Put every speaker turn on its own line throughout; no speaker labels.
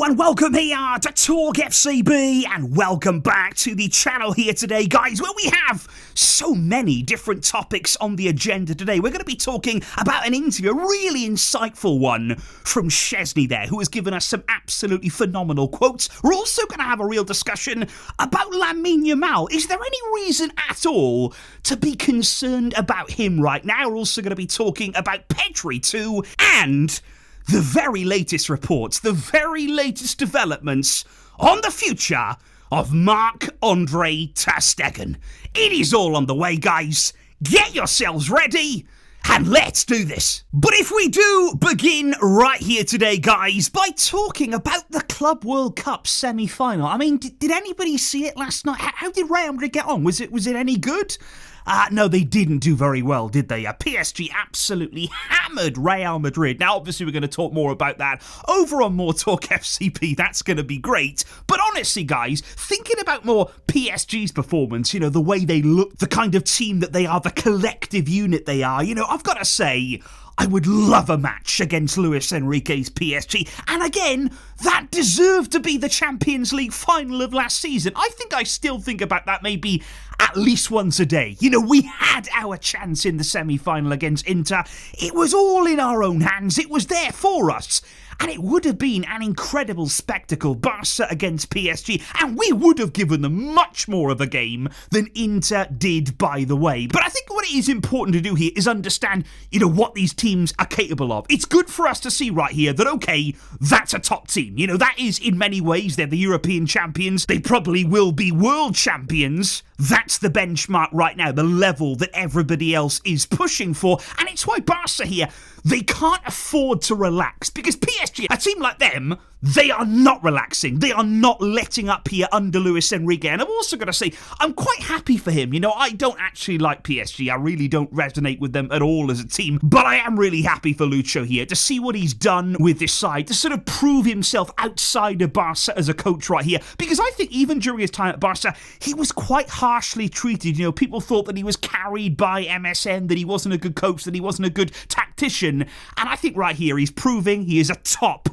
and welcome here to TalkFCB, and welcome back to the channel here today, guys, where we have so many different topics on the agenda today. We're going to be talking about an interview, a really insightful one from Szczesny there, who has given us some absolutely phenomenal quotes. We're also going to have a real discussion about Lamine Yamal. Is there any reason at all to be concerned about him right now? We're also going to be talking about Pedri too, and the very latest reports, the very latest developments on the future of Marc-Andre Ter Stegen. It is all on the way, guys. Get yourselves ready and let's do this. But if we do begin right here today, guys, by talking about the Club World Cup semi-final. I mean, did anybody see it last night? How did Real Madrid get on? Was it any good? No, they didn't do very well, did they? PSG absolutely hammered Real Madrid. Now, obviously, we're going to talk more about that over on More Talk FCB. That's going to be great. But honestly, guys, thinking about more PSG's performance, you know, the way they look, the kind of team that they are, the collective unit they are, you know, I've got to say, I would love a match against Luis Enrique's PSG. And again, that deserved to be the Champions League final of last season. I still think about that maybe at least once a day. You know, we had our chance in the semi-final against Inter. It was all in our own hands. It was there for us. And it would have been an incredible spectacle, Barca against PSG, and we would have given them much more of a game than Inter did, by the way. But I think what it is important to do here is understand, you know, what these teams are capable of. It's good for us to see right here that, okay, that's a top team. You know, that is, in many ways, they're the European champions. They probably will be world champions. That's the benchmark right now, the level that everybody else is pushing for. And it's why Barca here, they can't afford to relax, because PSG, a team like them, they are not relaxing. They are not letting up here under Luis Enrique. And I've also got to say, I'm quite happy for him. You know, I don't actually like PSG. I really don't resonate with them at all as a team. But I am really happy for Lucho here to see what he's done with this side, to sort of prove himself outside of Barca as a coach right here. Because I think even during his time at Barca, he was quite harshly treated. You know, people thought that he was carried by MSN, that he wasn't a good coach, that he wasn't a good tactician. And I think right here, he's proving he is a top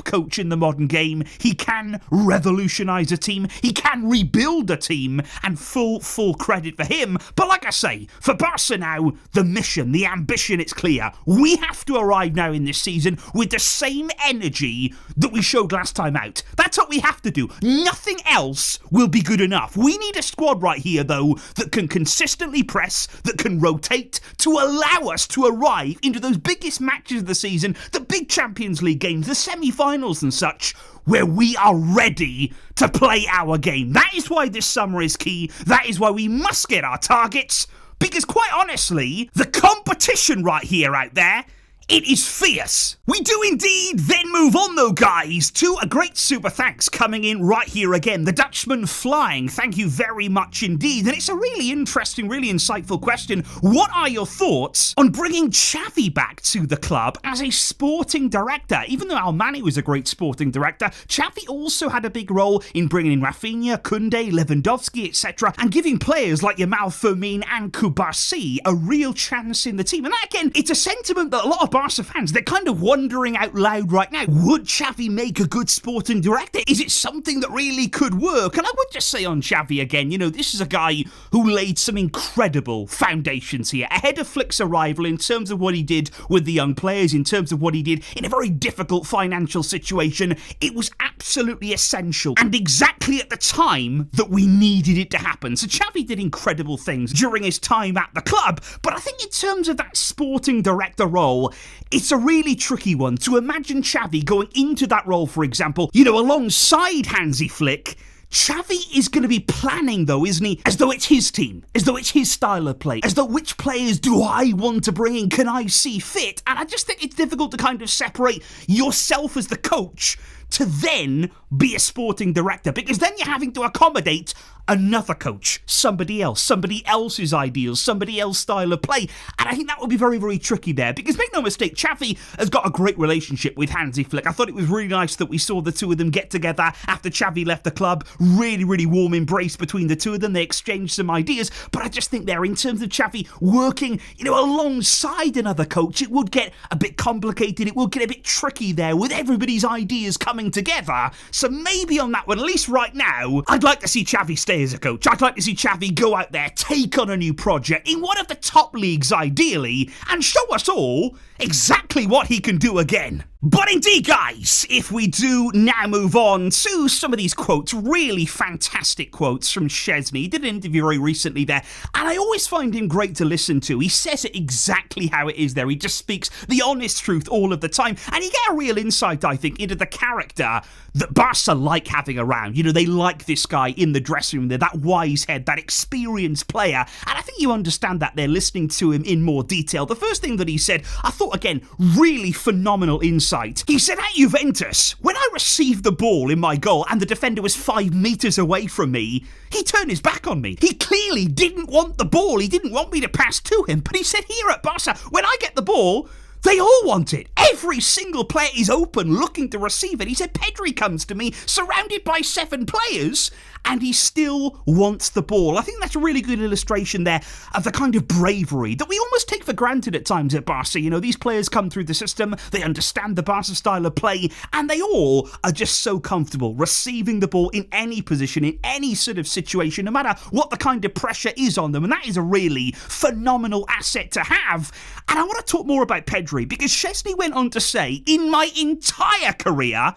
coach in the modern game. He can revolutionise a team. He can rebuild a team, and full credit for him. But like I say, for Barca now, the mission, the ambition, it's clear. We have to arrive now in this season with the same energy that we showed last time out. That's what we have to do. Nothing else will be good enough. We need a squad right here, though, that can consistently press, that can rotate, to allow us to arrive into those biggest matches of the season, the big Champions League games, the semi-finals and such, where we are ready to play our game. That is why this summer is key. That is why we must get our targets, because quite honestly, the competition right here out there, it is fierce. We do indeed then move on, though, guys, to a great super thanks coming in right here again. The Dutchman Flying, thank you very much indeed. And it's a really interesting, really insightful question. What are your thoughts on bringing Xavi back to the club as a sporting director? Even though Almani was a great sporting director, Xavi also had a big role in bringing in Rafinha, Koundé, Lewandowski, etc., and giving players like Yamal, Firmino and Kubasi a real chance in the team. And that, again, it's a sentiment that a lot of Barca fans, they're kind of wondering out loud right now, would Xavi make a good sporting director? Is it something that really could work? And I would just say on Xavi again, you know, this is a guy who laid some incredible foundations here ahead of Flick's arrival in terms of what he did with the young players, in terms of what he did in a very difficult financial situation. It was absolutely essential and exactly at the time that we needed it to happen. So Xavi did incredible things during his time at the club, but I think in terms of that sporting director role, it's a really tricky one to imagine Xavi going into that role, for example, you know, alongside Hansi Flick. Xavi is going to be planning, though, isn't he? As though it's his team, as though it's his style of play, as though which players do I want to bring in, can I see fit? And I just think it's difficult to kind of separate yourself as the coach to then be a sporting director, because then you're having to accommodate another coach, somebody else's ideals, somebody else's style of play. And I think that would be very, very tricky there, because make no mistake, Xavi has got a great relationship with Hansi Flick. I thought it was really nice that we saw the two of them get together after Xavi left the club. Really, really warm embrace between the two of them. They exchanged some ideas, but I just think there, in terms of Xavi working, you know, alongside another coach, it would get a bit complicated. It would get a bit tricky there with everybody's ideas coming coming together. So maybe on that one, at least right now, I'd like to see Xavi stay as a coach. I'd like to see Xavi go out there, take on a new project in one of the top leagues ideally, and show us all exactly what he can do again. But indeed, guys, if we do now move on to some of these quotes, really fantastic quotes from Szczesny. He did an interview very recently there, and I always find him great to listen to. He says it exactly how it is there. He just speaks the honest truth all of the time, and you get a real insight, I think, into the character that Barca like having around. You know, they like this guy in the dressing room. They're that wise head, that experienced player, and I think you understand that they're listening to him in more detail. The first thing that he said, I thought, again, really phenomenal insight. He said, at Juventus, when I received the ball in my goal and the defender was 5 metres away from me, he turned his back on me. He clearly didn't want the ball. He didn't want me to pass to him. But he said, here at Barca, when I get the ball, they all want it. Every single player is open, looking to receive it. He said, Pedri comes to me, surrounded by 7 players, and he still wants the ball. I think that's a really good illustration there of the kind of bravery that we almost take for granted at times at Barca. You know, these players come through the system, they understand the Barca style of play, and they all are just so comfortable receiving the ball in any position, in any sort of situation, no matter what the kind of pressure is on them. And that is a really phenomenal asset to have. And I want to talk more about Pedri, because Szczesny went on to say, in my entire career,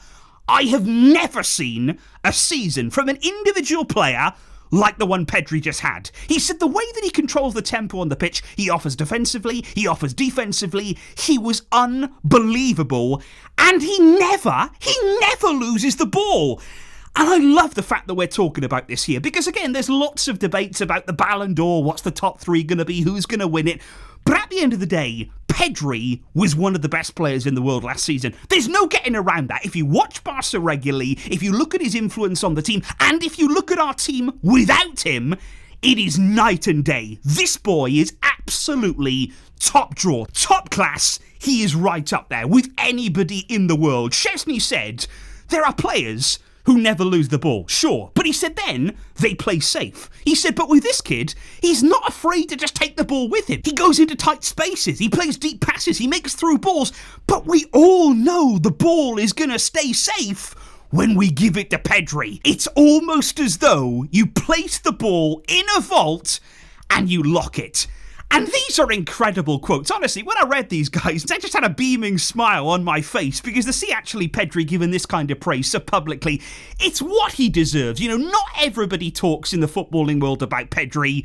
I have never seen a season from an individual player like the one Pedri just had. He said the way that he controls the tempo on the pitch, he offers defensively, he offers defensively, he was unbelievable, and he never loses the ball. And I love the fact that we're talking about this here, because again, there's lots of debates about the Ballon d'Or, what's the top 3 going to be, who's going to win it. But at the end of the day, Pedri was one of the best players in the world last season. There's no getting around that. If you watch Barca regularly, if you look at his influence on the team, and if you look at our team without him, it is night and day. This boy is absolutely top draw, top class. He is right up there with anybody in the world. Szczesny said, there are players who never lose the ball, sure. But he said then, they play safe. He said, but with this kid, he's not afraid to just take the ball with him. He goes into tight spaces, he plays deep passes, he makes through balls, but we all know the ball is going to stay safe when we give it to Pedri. It's almost as though you place the ball in a vault and you lock it. And these are incredible quotes. Honestly, when I read these guys, I just had a beaming smile on my face, because to see actually Pedri given this kind of praise so publicly, it's what he deserves. You know, not everybody talks in the footballing world about Pedri,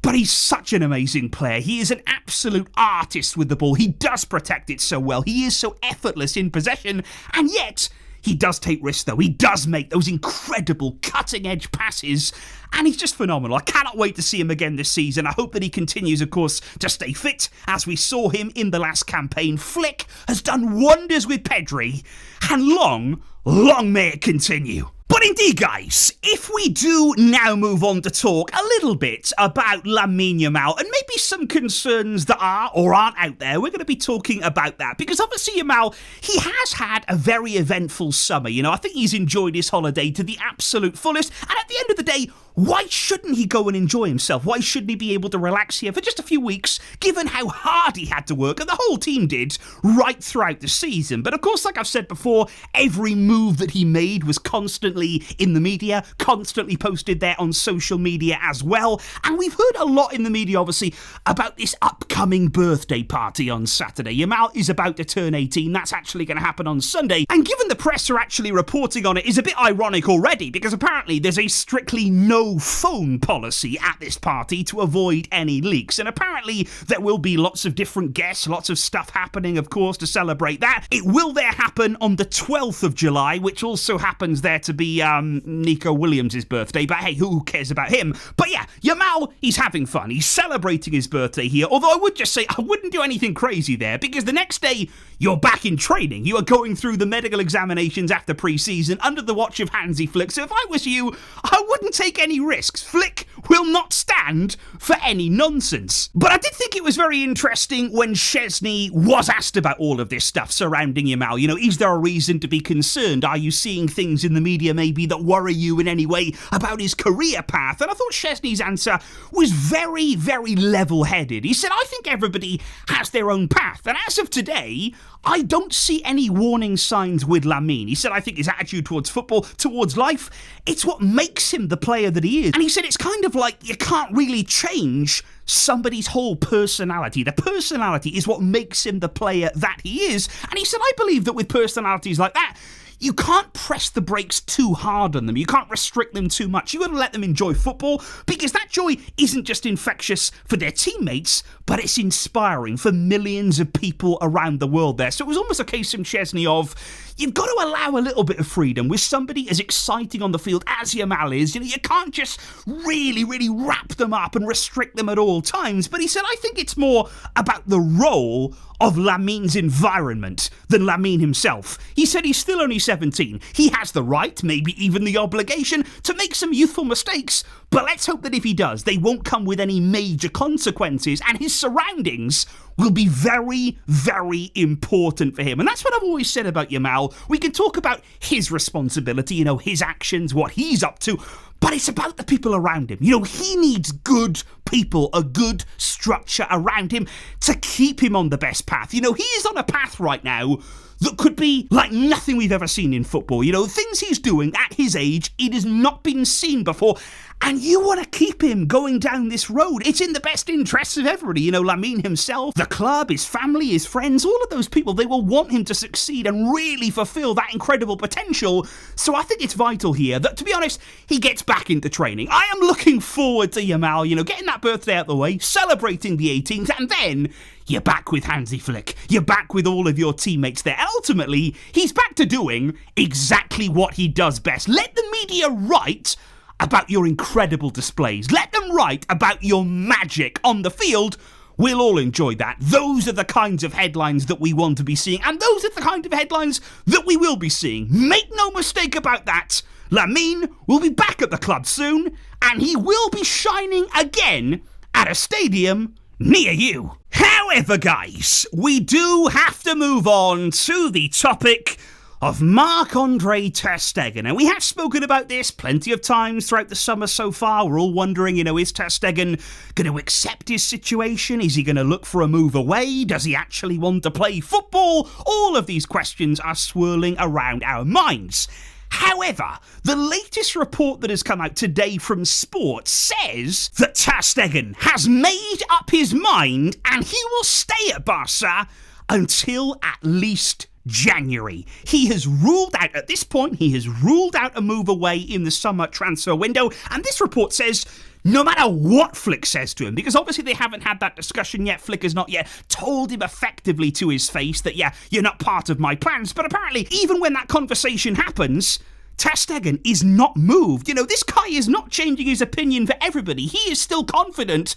but he's such an amazing player. He is an absolute artist with the ball. He does protect it so well. He is so effortless in possession, and yet he does take risks, though. He does make those incredible cutting-edge passes, and he's just phenomenal. I cannot wait to see him again this season. I hope that he continues, of course, to stay fit, as we saw him in the last campaign. Flick has done wonders with Pedri, and long may it continue. But indeed, guys, if we do now move on to talk a little bit about Lamine Yamal and maybe some concerns that are or aren't out there, we're going to be talking about that. Because obviously Yamal, he has had a very eventful summer. You know, I think he's enjoyed his holiday to the absolute fullest. And at the end of the day, why shouldn't he go and enjoy himself? Why shouldn't he be able to relax here for just a few weeks, given how hard he had to work, and the whole team did, right throughout the season? But of course, like I've said before, every move that he made was constantly in the media, constantly posted there on social media as well. And we've heard a lot in the media, obviously, about this upcoming birthday party on Saturday. Yamal is about to turn 18. That's actually going to happen on Sunday. And given the press are actually reporting on it, is a bit ironic already, because apparently there's a strictly no phone policy at this party to avoid any leaks. And apparently there will be lots of different guests, lots of stuff happening, of course, to celebrate that. It will there happen on the 12th of July, which also happens there to be Nico Williams' birthday, but hey, who cares about him? But yeah, Yamal, he's having fun. He's celebrating his birthday here, although I would just say I wouldn't do anything crazy there, because the next day you're back in training. You are going through the medical examinations after pre-season under the watch of Hansi Flick. So if I was you, I wouldn't take any risks. Flick will not stand for any nonsense. But I did think it was very interesting when Szczesny was asked about all of this stuff surrounding Yamal. You know, is there a reason to be concerned? Are you seeing things in the media maybe that worry you in any way about his career path? And I thought Szczesny's answer was very, very level-headed. He said, I think everybody has their own path. And as of today, I don't see any warning signs with Lamine. He said, I think his attitude towards football, towards life, it's what makes him the player that he is. And he said, it's kind of like you can't really change somebody's whole personality. The personality is what makes him the player that he is. And he said, I believe that with personalities like that, you can't press the brakes too hard on them. You can't restrict them too much. You've got to let them enjoy football, because that joy isn't just infectious for their teammates, but it's inspiring for millions of people around the world there. So it was almost a case from Szczesny of, you've got to allow a little bit of freedom with somebody as exciting on the field as Yamal is. You know, you can't just really, really wrap them up and restrict them at all times. But he said, I think it's more about the role of Lamine's environment than Lamine himself. He said he's still only 17. He has the right, maybe even the obligation, to make some youthful mistakes, but let's hope that if he does, they won't come with any major consequences, and his surroundings will be very, very important for him. And that's what I've always said about Yamal. We can talk about his responsibility, you know, his actions, what he's up to, but it's about the people around him. You know, he needs good people, a good structure around him to keep him on the best path. You know, he is on a path right now that could be like nothing we've ever seen in football. You know, things he's doing at his age, it has not been seen before. And you want to keep him going down this road. It's in the best interests of everybody. You know, Lamine himself, the club, his family, his friends, all of those people, they will want him to succeed and really fulfill that incredible potential. So I think it's vital here that, to be honest, he gets back into training. I am looking forward to Yamal, you know, getting that birthday out of the way, celebrating the 18th, and then you're back with Hansi Flick. You're back with all of your teammates there. And ultimately, he's back to doing exactly what he does best. Let the media write about your incredible displays. Let them write about your magic on the field. We'll all enjoy that. Those are the kinds of headlines that we want to be seeing, and those are the kind of headlines that we will be seeing. Make no mistake about that. Lamine will be back at the club soon, and he will be shining again at a stadium near you. However, guys, we do have to move on to the topic of Marc-Andre Ter Stegen. And we have spoken about this plenty of times throughout the summer so far. We're all wondering, you know, is Ter Stegen going to accept his situation? Is he going to look for a move away? Does he actually want to play football? All of these questions are swirling around our minds. However, the latest report that has come out today from Sport says that Ter Stegen has made up his mind and he will stay at Barca until at least January. He has ruled out, at this point, he has ruled out a move away in the summer transfer window, and this report says no matter what Flick says to him, because obviously they haven't had that discussion yet, Flick has not yet told him effectively to his face that, yeah, you're not part of my plans, but apparently even when that conversation happens, Ter Stegen is not moved. You know, this guy is not changing his opinion for everybody. He is still confident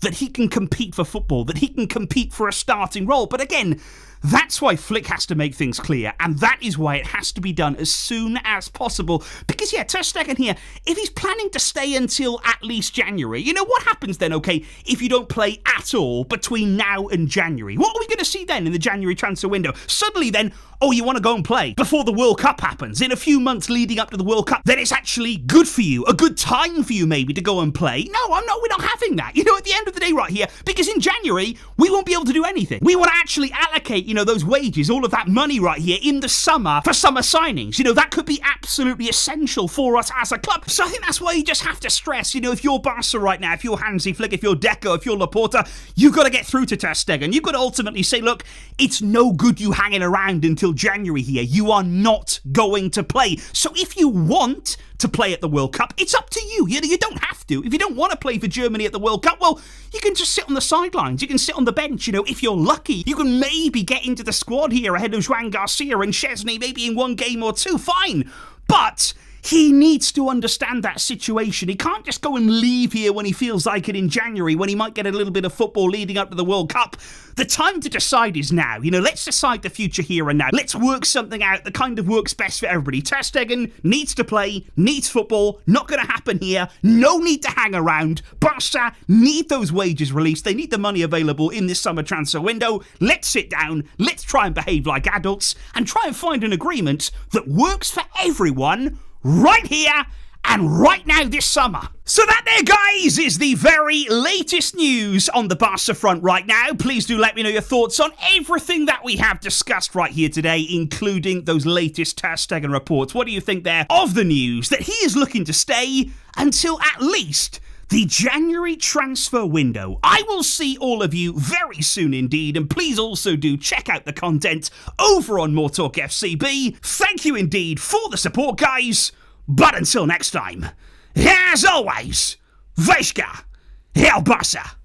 that he can compete for football, that he can compete for a starting role, but again, that's why Flick has to make things clear, and that is why it has to be done as soon as possible. Because, yeah, Ter Stegen here, if he's planning to stay until at least January, you know, what happens then, okay, if you don't play at all between now and January? What are we going to see then in the January transfer window? Suddenly then, oh, you want to go and play before the World Cup happens, in a few months leading up to the World Cup, then it's actually good for you, a good time for you maybe to go and play. No, we're not having that. You know, at the end of the day right here, because in January, we won't be able to do anything. We want to actually allocate, you know, those wages, all of that money right here in the summer for summer signings. You know, that could be absolutely essential for us as a club. So I think that's why you just have to stress, you know, if you're Barca right now, if you're Hansi Flick, if you're Deco, if you're Laporta, you've got to get through to Ter Stegen. You've got to ultimately say, look, it's no good you hanging around until January here. You are not going to play. So if you want to play at the World Cup, it's up to you. You know, you don't have to. If you don't want to play for Germany at the World Cup, well, you can just sit on the sidelines. You can sit on the bench. You know, if you're lucky, you can maybe get into the squad here ahead of Juan Garcia and Szczesny, maybe in one game or two. Fine. But he needs to understand that situation. He can't just go and leave here when he feels like it in January, when he might get a little bit of football leading up to the World Cup. The time to decide is now. Let's decide the future here and now. Let's work something out that kind of works best for everybody. Ter Stegen needs to play, needs football. Not going to happen here. No need to hang around. Barca need those wages released. They need the money available in this summer transfer window. Let's sit down. Let's try and behave like adults and try and find an agreement that works for everyone right here and right now this summer. So that there, guys, is the very latest news on the Barca front right now. Please do let me know your thoughts on everything that we have discussed right here today, including those latest Ter Stegen reports. What do you think there of the news that he is looking to stay until at least the January transfer window? I will see all of you very soon indeed, and please also do check out the content over on MORETALKFCB. Thank you indeed for the support, guys. But until next time, as always, Wojciech, El Barça.